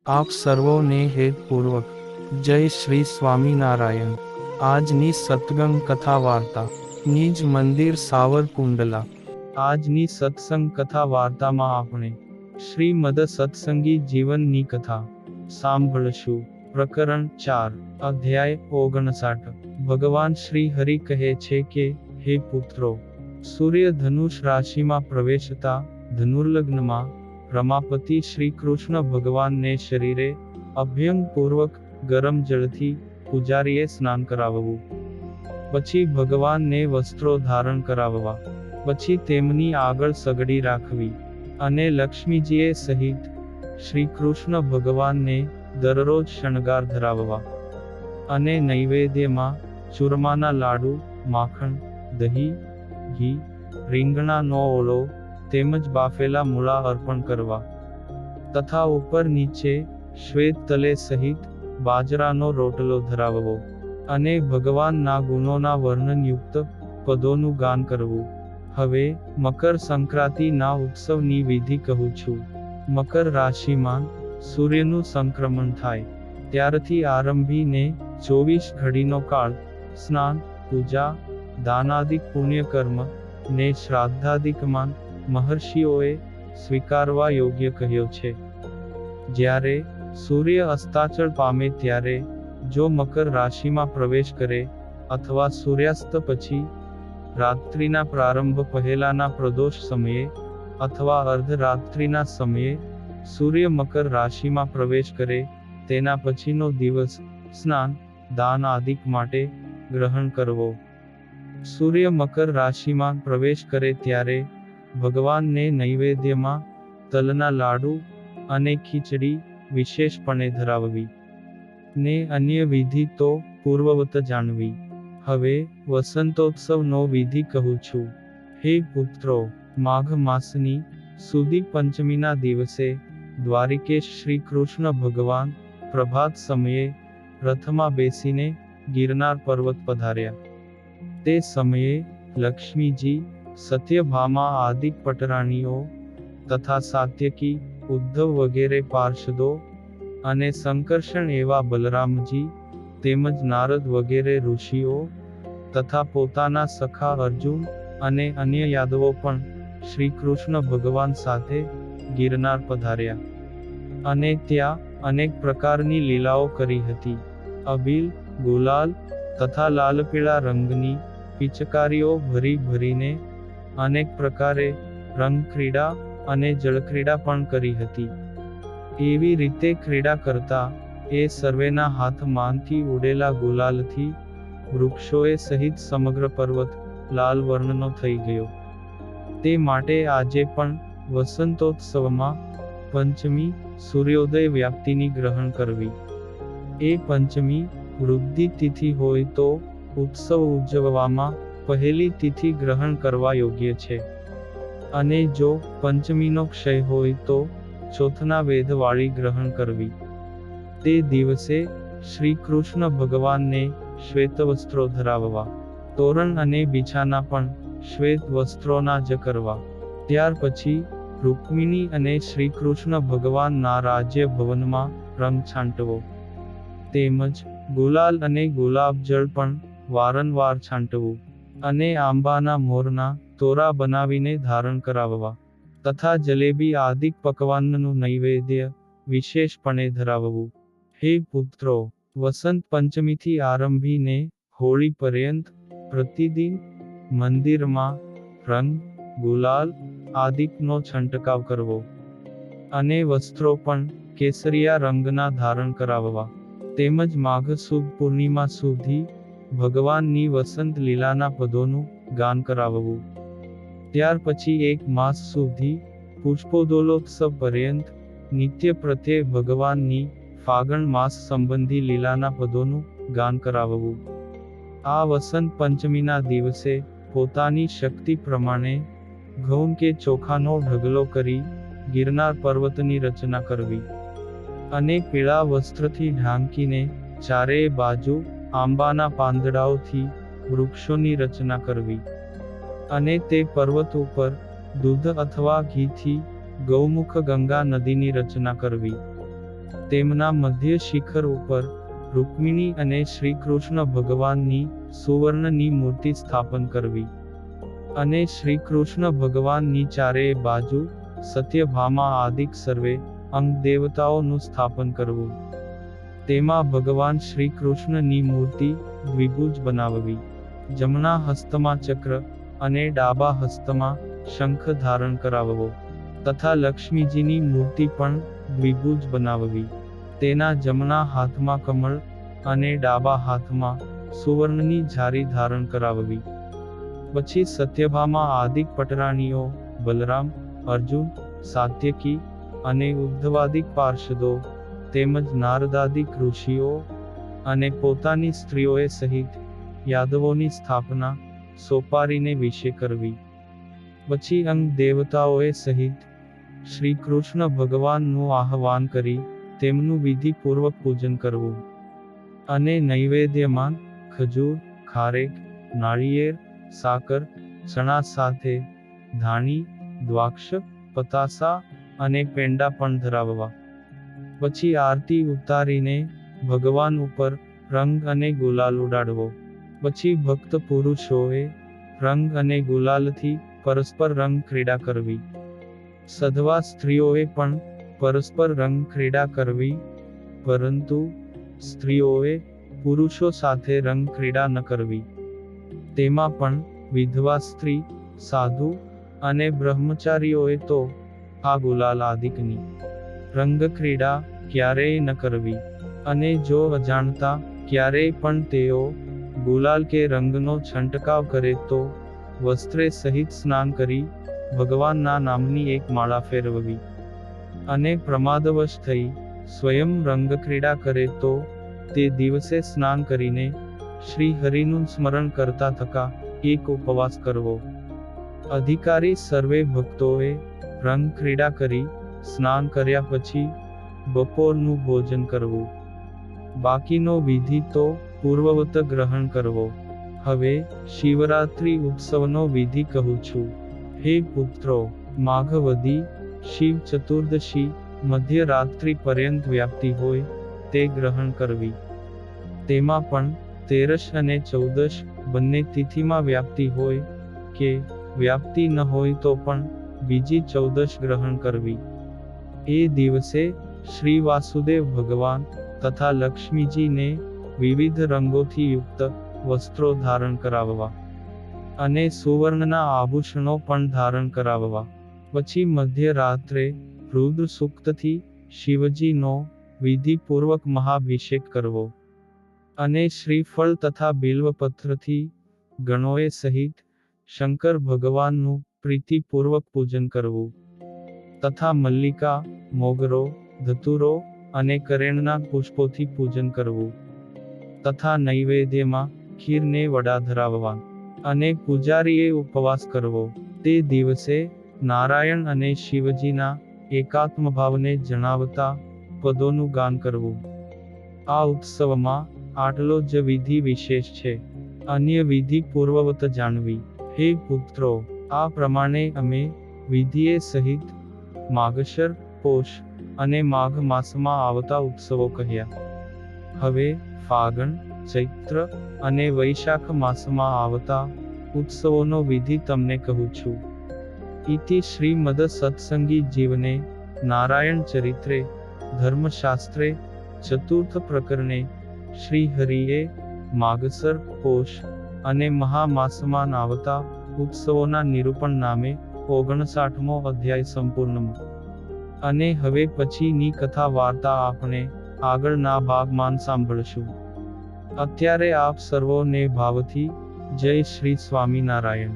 આપ સર્વોને હેતપૂર્વક જય શ્રી સ્વામિનારાયણ। આજની સત્સંગ કથા વાર્તા નિજ મંદિર સાવરકુંડલા। આજની સત્સંગ કથા વાર્તામાં આપણે શ્રીમદ સત્સંગી જીવનની કથા સાંભળશું। પ્રકરણ 4 અધ્યાય 59। ભગવાન શ્રી હરિ કહે છે કે, હે પુત્રો, સૂર્ય ધનુષ રાશિમાં પ્રવેશતા ધનુર્લગ્નમાં રમાપતિ શ્રી કૃષ્ણ ભગવાનને શરીરે અભ્યંગપૂર્વક ગરમ જળથી પૂજારીએ સ્નાન કરાવવું, પછી ભગવાનને વસ્ત્રો ધારણ કરાવવા, પછી તેમની આગળ સગડી રાખવી, અને લક્ષ્મીજીએ સહિત શ્રી કૃષ્ણ ભગવાનને દરરોજ શણગાર ધરાવવા, અને નૈવેદ્યમાં ચૂરમાના લાડુ, માખણ, દહીં, ઘી, રીંગણાનો ઓળો તેમજ બાફેલા મૂળા અર્પણ કરવા, તથા ઉપર નીચે શ્વેત તલે સહિત બાજરાનો રોટલો ધરાવવો, અને ભગવાનના ગુણોના વર્ણનયુક્ત પદોનું ગાન કરવું। હવે મકર સંક્રાંતિના ઉત્સવની વિધિ કહું છું। મકર રાશિમાં સૂર્યનું સંક્રમણ થાય ત્યારથી આરંભીને 24 ઘડીનો કાળ સ્નાન, પૂજા, દાનાદિક પુણ્યકર્મ ને શ્રાદ્ધાદિકમાં મહર્ષિઓએ સ્વીકારવા યોગ્ય કહ્યો છે। જ્યારે સૂર્ય અસ્તાચળ પામે ત્યારે જો મકર રાશિમાં પ્રવેશ કરે, અથવા સૂર્યાસ્ત પછી રાત્રિના પ્રારંભ પહેલાના પ્રદોષ સમયે, અથવા અર્ધરાત્રિના સમયે સૂર્ય મકર રાશિમાં પ્રવેશ કરે, તેના પછીનો દિવસ સ્નાન, દાન આદિક માટે ગ્રહણ કરવો। સૂર્ય મકર રાશિમાં પ્રવેશ કરે ત્યારે ભગવાનને નૈવેદ્યમાં તલના લાડુ અને ખીચડી વિશેષપણે ધરાવવી, ને અન્ય વિધિ તો પૂર્વવત જાણવી। હવે વસંતોત્સવનો વિધિ કહું છું। હે પુત્રો, માઘ માસની સુદી પંચમીના દિવસે દ્વારિકેશ શ્રી કૃષ્ણ ભગવાન પ્રભાત સમયે રથમાં બેસીને ગિરનાર પર્વત પધાર્યા। તે સમયે લક્ષ્મીજી, સત્યભામા આદિક પટરાણીઓ તથા સાત્યકી, ઉદ્ધવ વગેરે પાર્ષદો અને સંકર્ષણ એવા બલરામજી તેમજ નારદ વગેરે ઋષિઓ તથા પોતાના સખા અર્જુન અને અન્ય યાદવો પણ શ્રી કૃષ્ણ ભગવાન સાથે ગિરનાર પધાર્યા, અને ત્યાં અનેક પ્રકારની લીલાઓ કરી હતી। અબીલ, ગુલાલ તથા લાલપીળા રંગની પિચકારીઓ ભરી ભરીને અનેક પ્રકારે રંગક્રીડા અને જળક્રીડા પણ કરી હતી। એવી રીતે ક્રીડા કરતા એ સર્વેના હાથમાંથી ઉડેલા ગુલાલથી વૃક્ષોએ સહિત સમગ્ર પર્વત લાલ વર્ણનો થઈ ગયો। તે માટે આજે પણ વસંતોત્સવમાં પંચમી સૂર્યોદય વ્યાપ્તિની ગ્રહણ કરવી। એ પંચમી વૃદ્ધિ તિથિ હોય તો ઉત્સવ ઉજવવામાં પહેલી તિથિ ગ્રહણ કરવા યોગ્ય છે, અને જો પંચમીનો ક્ષય હોય તો ચોથના વેધવાળી ગ્રહણ કરવી। તે દિવસે શ્રી કૃષ્ણ ભગવાનને શ્વેત વસ્ત્રો ધરાવવા, તોરણ અને બિછાના પણ શ્વેત વસ્ત્રોના જ કરવા। ત્યાર પછી રૂક્મિણી અને શ્રી કૃષ્ણ ભગવાનના રાજ્ય ભવનમાં રંગ છાંટવો, તેમજ ગુલાલ અને ગુલાબજળ પણ વારંવાર છાંટવું, અને આંબાના મોરના તોરા બનાવીને ધારણ કરાવવા, તથા જલેબી આદિક પકવાનનું નૈવેદ્ય વિશેષપણે ધરાવવું। હે પુત્રો, વસંત પંચમીથી આરંભીને હોળી પર્યંત પ્રતિદિન મંદિરમાં રંગ, ગુલાલ આદિકનો છંટકાવ કરવો, અને વસ્ત્રો પણ કેસરિયા રંગના ધારણ કરાવવા, તેમજ માઘ સુદ પૂર્ણિમા સુધી ભગવાનની વસંત લીલાના પદોનું ગાન કરાવવું। ત્યાર પછી 1 માસ સુધી પુષ્પોદોલોત્સવ પર્યંત નિત્ય પ્રત્યે ભગવાનની ફાગણ માસ સંબંધી લીલાના પદોનું ગાન કરાવવું। આ વસંત પંચમીના દિવસે પોતાની શક્તિ પ્રમાણે ઘઉં કે ચોખાનો ઢગલો કરી ગિરનાર પર્વતની રચના કરવી, અને પીળા વસ્ત્રથી ઢાંકીને ચારેય બાજુ આંબાના પાંદડાઓથી વૃક્ષોની રચના કરવી, અને તે પર્વત ઉપર દૂધ અથવા ઘીથી ગૌમુખ ગંગા નદીની રચના કરવી। તેમના મધ્ય શિખર ઉપર રૂક્મિણી અને શ્રી કૃષ્ણ ભગવાનની સુવર્ણની મૂર્તિ સ્થાપન કરવી અને શ્રી કૃષ્ણ ભગવાનની ચારેય બાજુ સત્યભામા આદિક સર્વે અંગ દેવતાઓનું સ્થાપન કરવું. તેમાં ભગવાન શ્રી કૃષ્ણની મૂર્તિ દ્વિભુજ બનાવવી. જમણા હસ્તમાં ચક્ર અને ડાબા હસ્તમાં શંખ ધારણ કરાવવો તથા લક્ષ્મીજીની મૂર્તિ પણ દ્વિભુજ બનાવવી. તેના જમણા હાથમાં કમળ અને ડાબા હાથમાં સુવર્ણની ઝારી ધારણ કરાવવી. પછી સત્યભામા આદિક પટરાણીઓ બલરામ, અર્જુન, સાત્યકી અને ઉદ્ધવાદિક પાર્ષદો તેમજ નારદાદિક ઋષિઓ અને પોતાની સ્ત્રીઓએ સહિત યાદવોની સ્થાપના સોપારીને વિશે કરવી. પછી અંગ દેવતાઓએ સહિત શ્રી કૃષ્ણ ભગવાનનું આહવાન કરી તેમનું વિધિપૂર્વક પૂજન કરવું અને નૈવેદ્યમાં ખજૂર, ખારેક, નાળિયેર, સાકર, ચણા સાથે ધાણી, દ્રાક્ષ, પતાસા અને પેંડા પણ ધરાવવા. પછી આરતી ઉતારીને ભગવાન ઉપર રંગ અને ગુલાલ ઉડાડવો. પછી ભક્ત પુરુષોએ રંગ અને ગુલાલથી પરસ્પર રંગ ક્રીડા કરવી. સધવા સ્ત્રીઓએ પણ પરસ્પર રંગ ક્રીડા કરવી, પરંતુ સ્ત્રીઓએ પુરુષો સાથે રંગ ક્રીડા ન કરવી. તેમાં પણ વિધવા સ્ત્રી, સાધુ અને બ્રહ્મચારીઓએ તો આ ગુલાલ આદિકની રંગક્રીડા ક્યારેય ન કરવી. અને જો અજાણતા ક્યારેય પણ તેઓ ગુલાલ કે રંગનો છંટકાવ કરે તો વસ્ત્રે સહિત સ્નાન કરી ભગવાનના નામની એક માળા ફેરવવી. અને પ્રમાદવશ થઈ સ્વયં રંગક્રીડા કરે તો તે દિવસે સ્નાન કરીને શ્રી હરિનું સ્મરણ કરતા થકા એક ઉપવાસ કરવો. અધિકારી સર્વે ભક્તોએ રંગ ક્રીડા કરી સ્નાન કર્યા પછી બપોરનું ભોજન કરવું. બાકીનો વિધિ તો પૂર્વવત ગ્રહણ કરવો. હવે શિવરાત્રિ ઉત્સવનો વિધિ કહું છું. હે પુત્રો, માઘવદી શિવ ચતુર્દશી મધ્યરાત્રિ પર્યંત વ્યાપ્તિ હોય તે ગ્રહણ કરવી. તેમાં પણ 13 અને 14 બંને તિથિમાં વ્યાપ્તિ હોય કે વ્યાપ્તિ ન હોય તો પણ બીજી 14 ગ્રહણ કરવી. એ દિવસે શ્રી વાસુદેવ ભગવાન તથા લક્ષ્મીજીને વિવિધ રંગોથી યુક્ત વસ્ત્રો ધારણ કરાવવા અને સુવર્ણના આભૂષણો પણ ધારણ કરાવવા. પછી મધ્યરાત્રે રુદ્ર સૂક્તથી શિવજીનો વિધિપૂર્વક મહાભિષેક કરવો અને શ્રીફળ તથા બિલ્વપત્રથી ગણોએ સહિત શંકર ભગવાનનું પ્રીતિપૂર્વક પૂજન કરવું તથા મલ્લિકા, મોગરો, ધતુરો અને કરેણના પુષ્પોથી પૂજન કરવું તથા નૈવેદ્યમાં ખીરને વડા ધરાવવા અને પૂજારીએ ઉપવાસ કરવો. તે દિવસે નારાયણ અને શિવજીના એકાત્મભાવને જણાવતા પદોનું ગાન કરવું. આ ઉત્સવમાં આટલો જ વિધિ વિશેષ છે. અન્ય વિધિ પૂર્વવત જાણવી. હે પુત્રો, આ પ્રમાણે અમે વિધિએ સહિત માગશર, પોષ અને માઘ માસમાં આવતા ઉત્સવો કહ્યા. હવે ફાગણ, ચૈત્ર અને વૈશાખ માસમાં આવતા ઉત્સવોનો વિધિ તમને કહું છું. ઇતિ શ્રીમદ સત્સંગી જીવને નારાયણ ચરિત્રે ધર્મશાસ્ત્રે ચતુર્થ પ્રકરણે શ્રી હરિએ માગસર, પોષ અને મહામાસમાં આવતા ઉત્સવોના નિરૂપણ નામે 59મો અધ્યાય સંપૂર્ણ. અને હવે પછીની કથા વાર્તા આપણે આગળના ભાગમાં સાંભળશું. અત્યારે આપ સર્વોને ભાવથી જય શ્રી સ્વામિનારાયણ.